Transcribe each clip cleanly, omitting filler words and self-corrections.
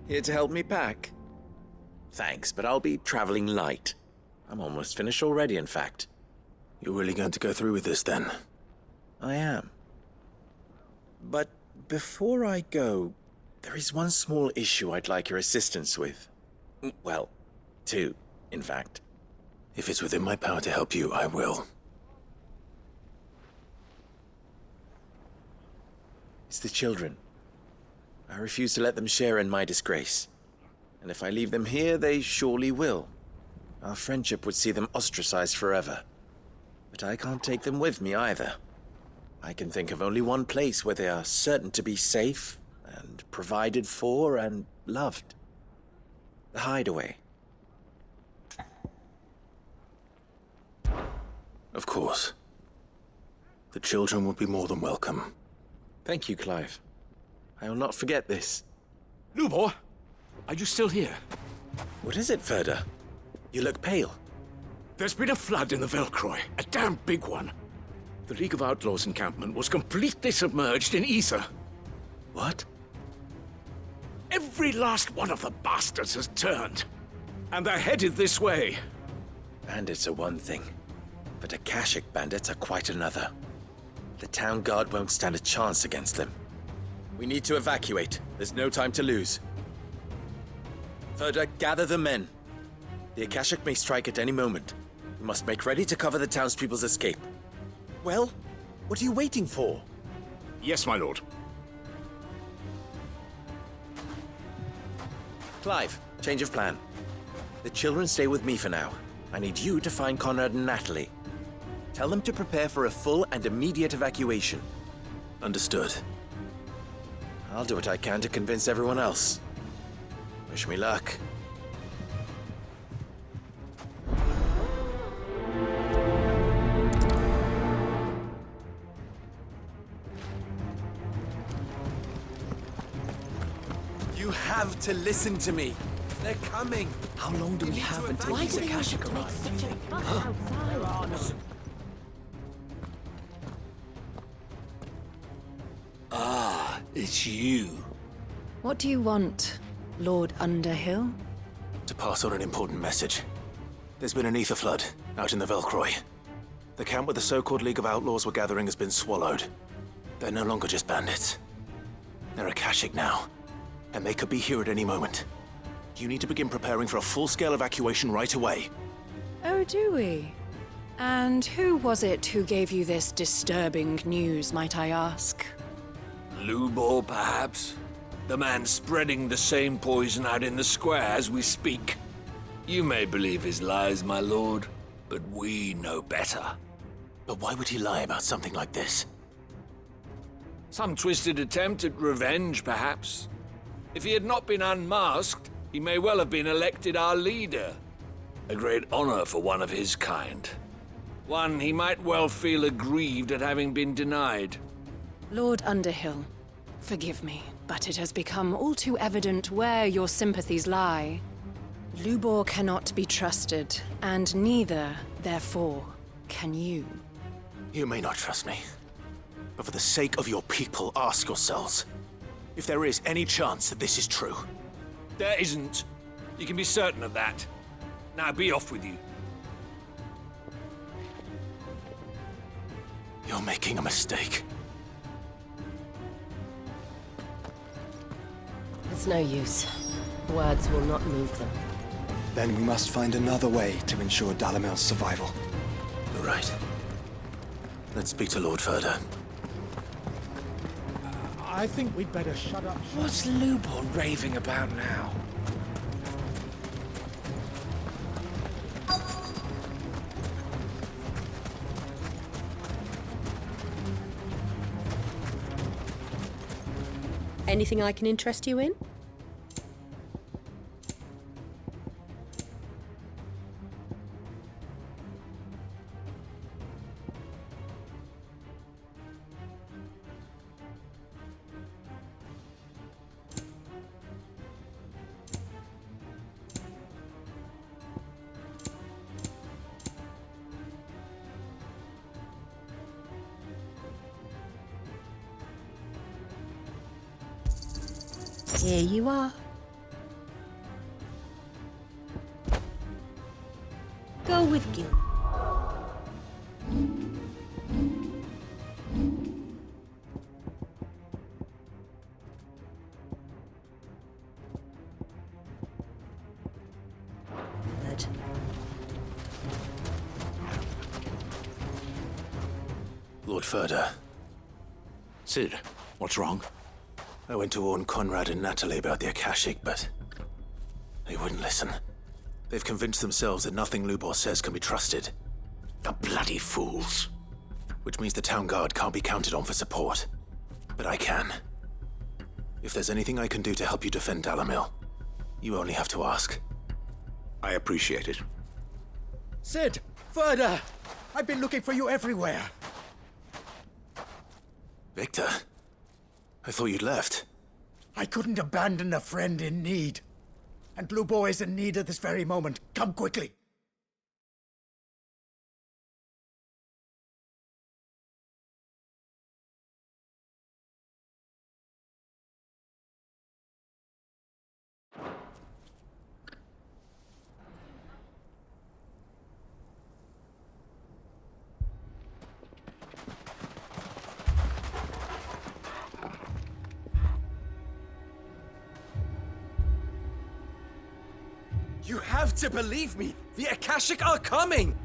Here to help me pack? Thanks, but I'll be traveling light. I'm almost finished already, in fact. You're really going to go through with this, then? I am. But before I go, there is one small issue I'd like your assistance with. Well, two, in fact. If it's within my power to help you, I will. It's the children. I refuse to let them share in my disgrace. And if I leave them here, they surely will. Our friendship would see them ostracized forever. But I can't take them with me either. I can think of only one place where they are certain to be safe and provided for and loved. The Hideaway. Of course. The children would be more than welcome. Thank you, Clive. I will not forget this. Lubor, are you still here? What is it, Ferda? You look pale. There's been a flood in the Velcroy, a damn big one. The League of Outlaws encampment was completely submerged in ether. What? Every last one of the bastards has turned. And they're headed this way. Bandits are one thing, but Akashic bandits are quite another. The town guard won't stand a chance against them. We need to evacuate. There's no time to lose. Ferda, gather the men. The Akashic may strike at any moment. We must make ready to cover the townspeople's escape. Well, what are you waiting for? Yes, my lord. Clive, change of plan. The children stay with me for now. I need you to find Conrad and Natalie. Tell them to prepare for a full and immediate evacuation. Understood. I'll do what I can to convince everyone else. Wish me luck. You have to listen to me. They're coming. How long do we have until these Akashic arrive? Ah, it's you. What do you want, Lord Underhill? To pass on an important message. There's been an ether flood out in the Velcroy. The camp where the so-called League of Outlaws were gathering has been swallowed. They're no longer just bandits. They're Akashic now, and they could be here at any moment. You need to begin preparing for a full-scale evacuation right away. Oh, do we? And who was it who gave you this disturbing news, might I ask? Lubor, perhaps? The man spreading the same poison out in the square as we speak. You may believe his lies, my lord, but we know better. But why would he lie about something like this? Some twisted attempt at revenge, perhaps. If he had not been unmasked, he may well have been elected our leader. A great honor for one of his kind. One he might well feel aggrieved at having been denied. Lord Underhill, forgive me, but it has become all too evident where your sympathies lie. Lubor cannot be trusted, and neither, therefore, can you. You may not trust me, but for the sake of your people, ask yourselves if there is any chance that this is true. There isn't. You can be certain of that. Now be off with you. You're making a mistake. It's no use. Words will not move them. Then we must find another way to ensure Dalamel's survival. You're right. Let's speak to Lord Ferda. I think we'd better shut up. What's Lubor raving about now? Anything I can interest you in? Here you are. hell with guilt. Lord Furder, Cid, what's wrong? I went to warn Conrad and Natalie about the Akashic, but they wouldn't listen. They've convinced themselves that nothing Lubor says can be trusted. The bloody fools. Which means the town guard can't be counted on for support. But I can. If there's anything I can do to help you defend Dalamil, you only have to ask. I appreciate it. Cid! Further! I've been looking for you everywhere. Victor? I thought you'd left. I couldn't abandon a friend in need. And Lubor is in need at this very moment. Come quickly. You have to believe me! The Akashic are coming!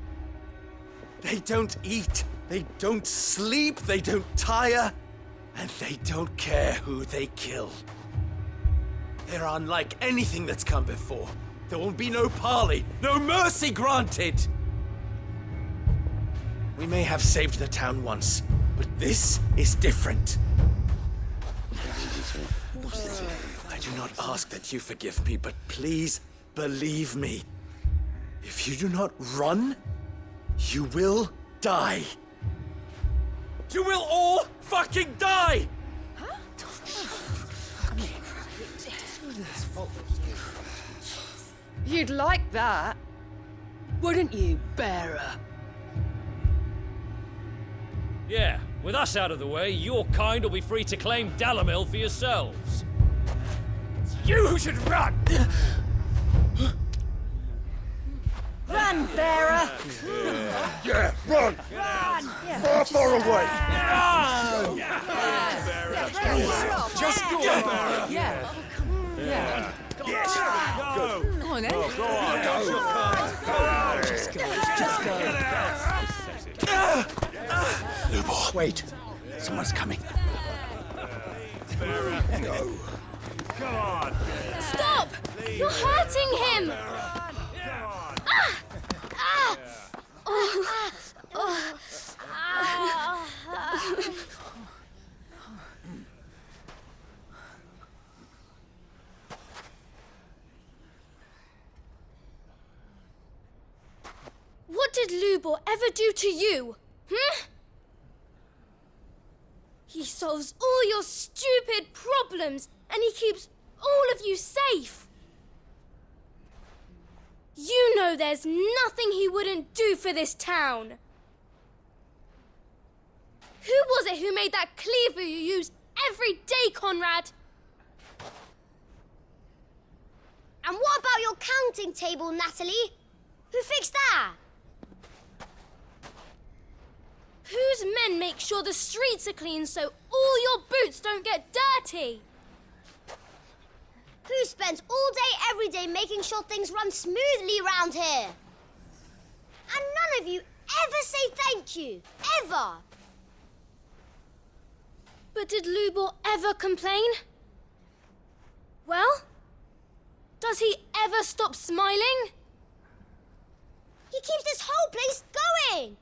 They don't eat, they don't sleep, they don't tire, and they don't care who they kill. They're unlike anything that's come before. There will be no parley, no mercy granted! We may have saved the town once, but this is different. I do not ask that you forgive me, but please believe me. If you do not run, you will die. You will all fucking die! You'd like that, wouldn't you, bearer? Yeah, with us out of the way, your kind will be free to claim Dalamil for yourselves. You should run! Run, bearer! Yeah, run! Run! Far, far away! Just go, bearer! Yeah. Yeah. Yes! Go! Go on then. Go on! Go! Just go. Just go. Lubor. Wait. Someone's coming. Go. Come on! Stop! You're hurting him! What did Lubor ever do to you? He solves all your stupid problems and he keeps all of you safe. You know there's nothing he wouldn't do for this town. Who was it who made that cleaver you use every day, Conrad? And what about your counting table, Natalie? Who fixed that? Whose men make sure the streets are clean so all your boots don't get dirty? Who spends all day, every day making sure things run smoothly round here? And none of you ever say thank you. Ever. But did Lubor ever complain? Well, does he ever stop smiling? He keeps this whole place going.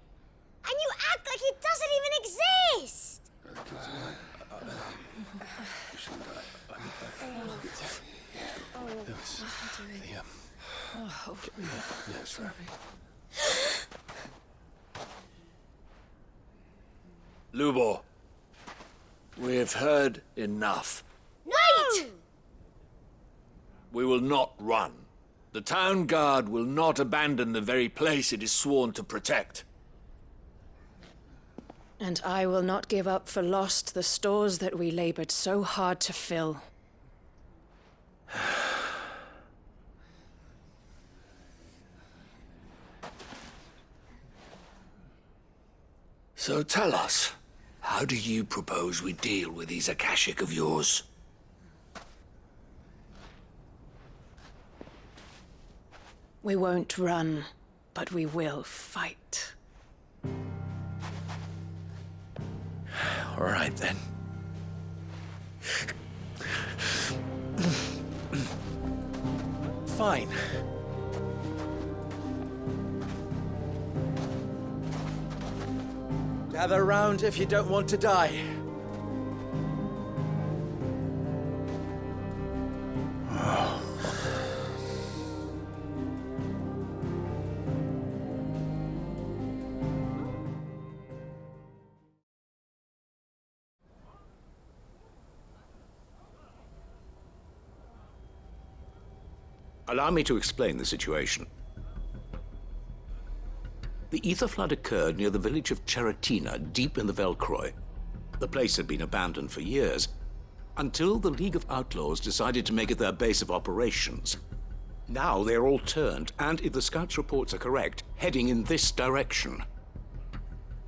And you act like it doesn't even exist. Lubor, we've heard enough. Wait! We will not run. The town guard will not abandon the very place it is sworn to protect. And I will not give up for lost the stores that we labored so hard to fill. So tell us, how do you propose we deal with these Akashic of yours? We won't run, but we will fight. All right, then. Fine. Gather round if you don't want to die. Allow me to explain the situation. The ether flood occurred near the village of Cheratina, deep in the Velcroy. The place had been abandoned for years, until the League of Outlaws decided to make it their base of operations. Now they're all turned, and if the scouts' reports are correct, heading in this direction.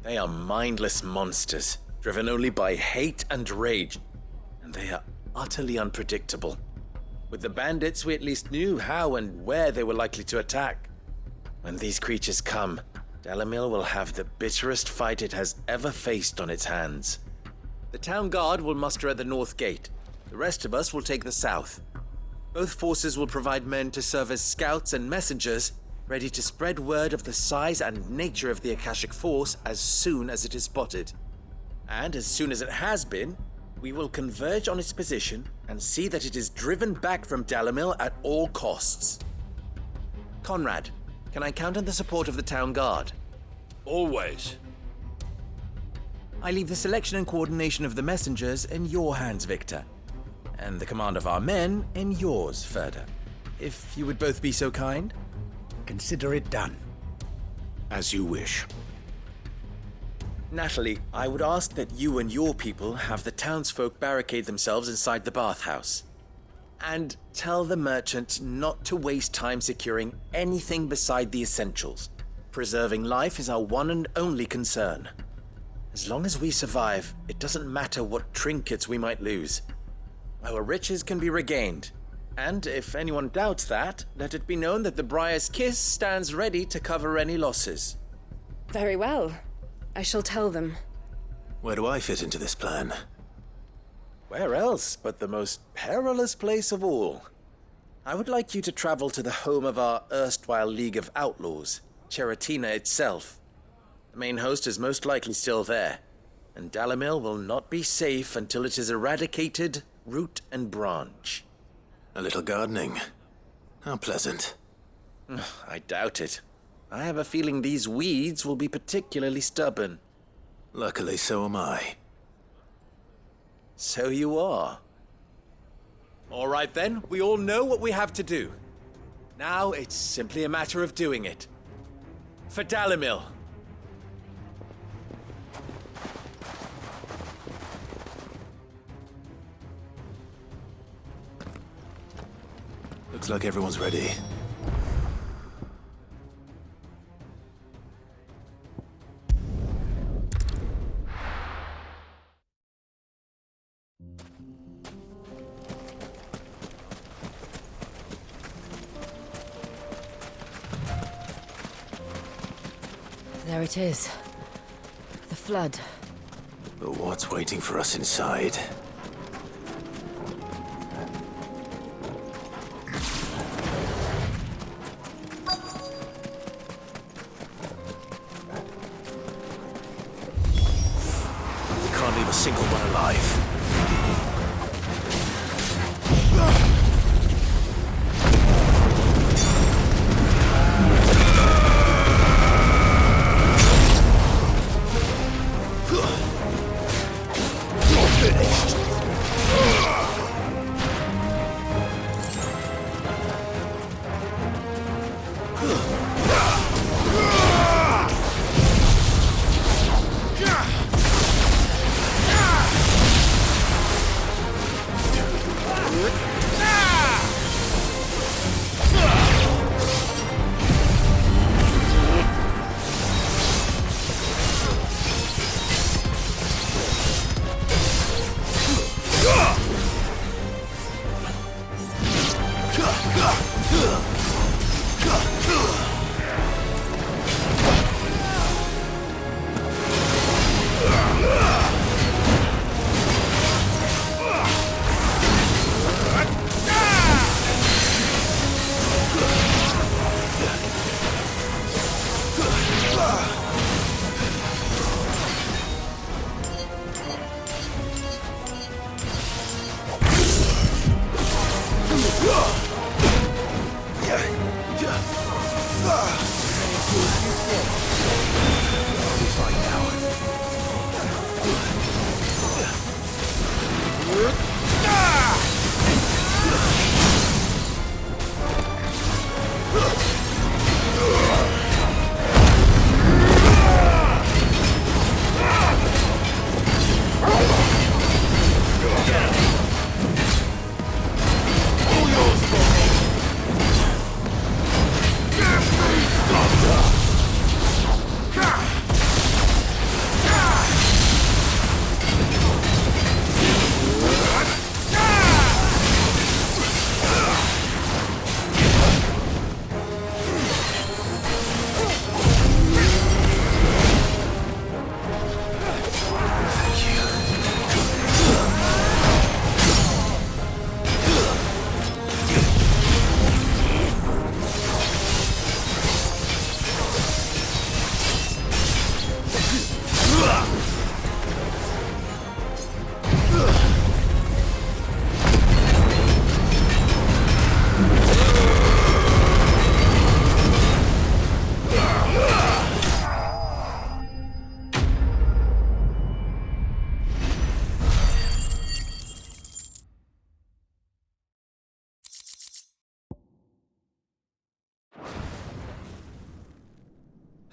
They are mindless monsters, driven only by hate and rage, and they are utterly unpredictable. With the bandits, we at least knew how and where they were likely to attack. When these creatures come, Dalimil will have the bitterest fight it has ever faced on its hands. The town guard will muster at the north gate. The rest of us will take the south. Both forces will provide men to serve as scouts and messengers, ready to spread word of the size and nature of the Akashic force as soon as it is spotted. And as soon as it has been, we will converge on its position and see that it is driven back from Dalimil at all costs. Conrad, can I count on the support of the town guard? Always. I leave the selection and coordination of the messengers in your hands, Victor, and the command of our men in yours, Ferda. If you would both be so kind. Consider it done. As you wish. Natalie, I would ask that you and your people have the townsfolk barricade themselves inside the bathhouse. And tell the merchant not to waste time securing anything beside the essentials. Preserving life is our one and only concern. As long as we survive, it doesn't matter what trinkets we might lose. Our riches can be regained. And if anyone doubts that, let it be known that the Briar's Kiss stands ready to cover any losses. Very well. I shall tell them. Where do I fit into this plan? Where else but the most perilous place of all? I would like you to travel to the home of our erstwhile League of Outlaws, Cheratina itself. The main host is most likely still there, and Dalimil will not be safe until it is eradicated, root and branch. A little gardening. How pleasant. I doubt it. I have a feeling these weeds will be particularly stubborn. Luckily, so am I. So you are. All right then, we all know what we have to do. Now it's simply a matter of doing it. For Dalimil. Looks like everyone's ready. There it is. The flood. But what's waiting for us inside? We can't leave a single one alive.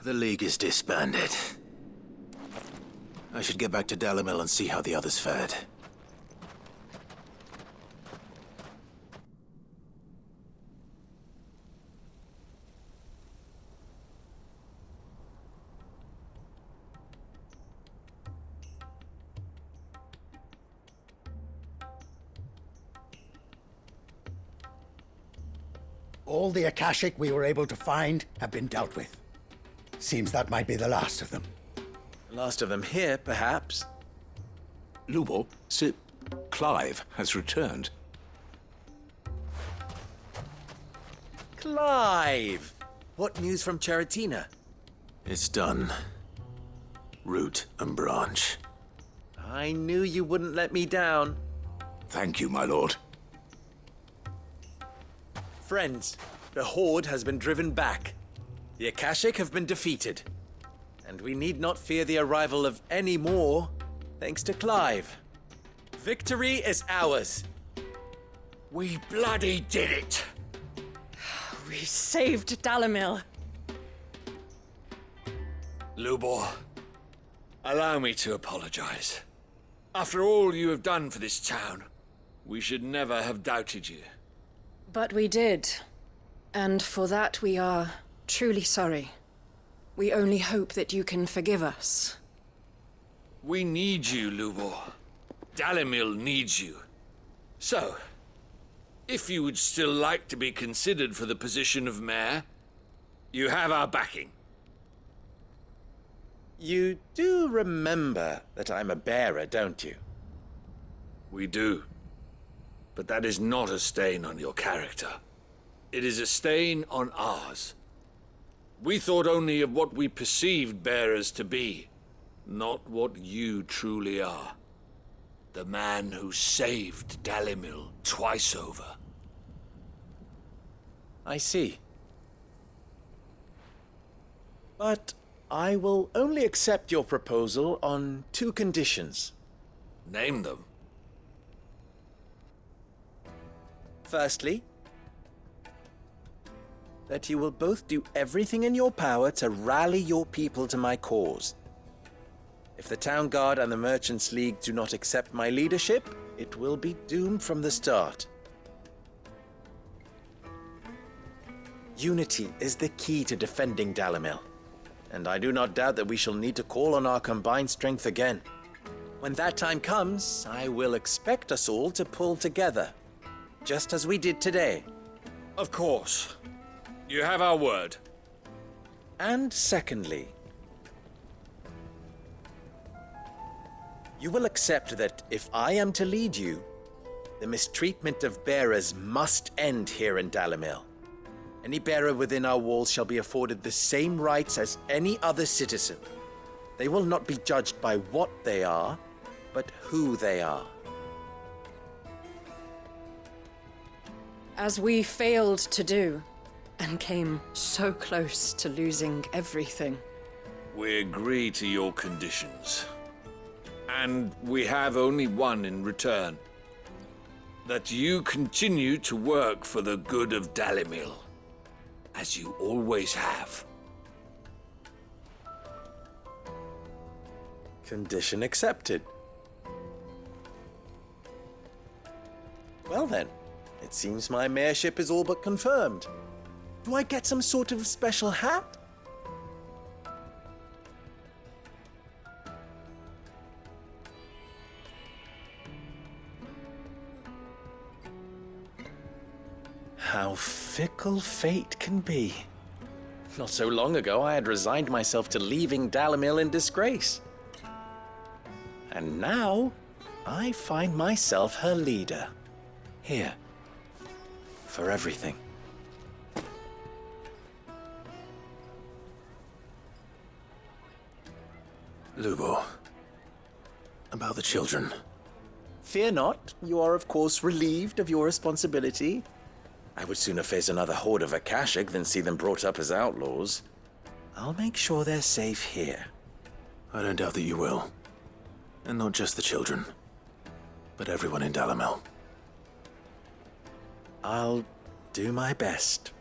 The League is disbanded. I should get back to Dalimil and see how the others fared. All the Akashic we were able to find have been dealt with. Seems that might be the last of them. Last of them here, perhaps. Lubor, Sir Clive has returned. Clive! What news from Charatina? It's done. Root and branch. I knew you wouldn't let me down. Thank you, my lord. Friends, the Horde has been driven back. The Akashic have been defeated. And we need not fear the arrival of any more, thanks to Clive. Victory is ours. We bloody did it! We saved Dalimil. Lubor, allow me to apologize. After all you have done for this town, we should never have doubted you. But we did. And for that we are truly sorry. We only hope that you can forgive us. We need you, Lubor. Dalimil needs you. So, if you would still like to be considered for the position of mayor, you have our backing. You do remember that I'm a bearer, don't you? We do. But that is not a stain on your character. It is a stain on ours. We thought only of what we perceived bearers to be, not what you truly are. The man who saved Dalimil twice over. I see. But I will only accept your proposal on 2 conditions. Name them. Firstly, that you will both do everything in your power to rally your people to my cause. If the Town Guard and the Merchants League do not accept my leadership, it will be doomed from the start. Unity is the key to defending Dalimil, and I do not doubt that we shall need to call on our combined strength again. When that time comes, I will expect us all to pull together, just as we did today. Of course. You have our word. And secondly, you will accept that if I am to lead you, the mistreatment of bearers must end here in Dalimil. Any bearer within our walls shall be afforded the same rights as any other citizen. They will not be judged by what they are, but who they are. As we failed to do, and came so close to losing everything. We agree to your conditions. And we have only one in return. That you continue to work for the good of Dalimil, as you always have. Condition accepted. Well then, it seems my mayorship is all but confirmed. Do I get some sort of special hat? How fickle fate can be. Not so long ago, I had resigned myself to leaving Dalimil in disgrace. And now, I find myself her leader. Here. For everything. Lubo. About the children. Fear not. You are, of course, relieved of your responsibility. I would sooner face another horde of Akashic than see them brought up as outlaws. I'll make sure they're safe here. I don't doubt that you will. And not just the children, but everyone in Dalimil. I'll do my best.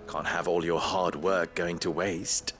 Can't have all your hard work going to waste.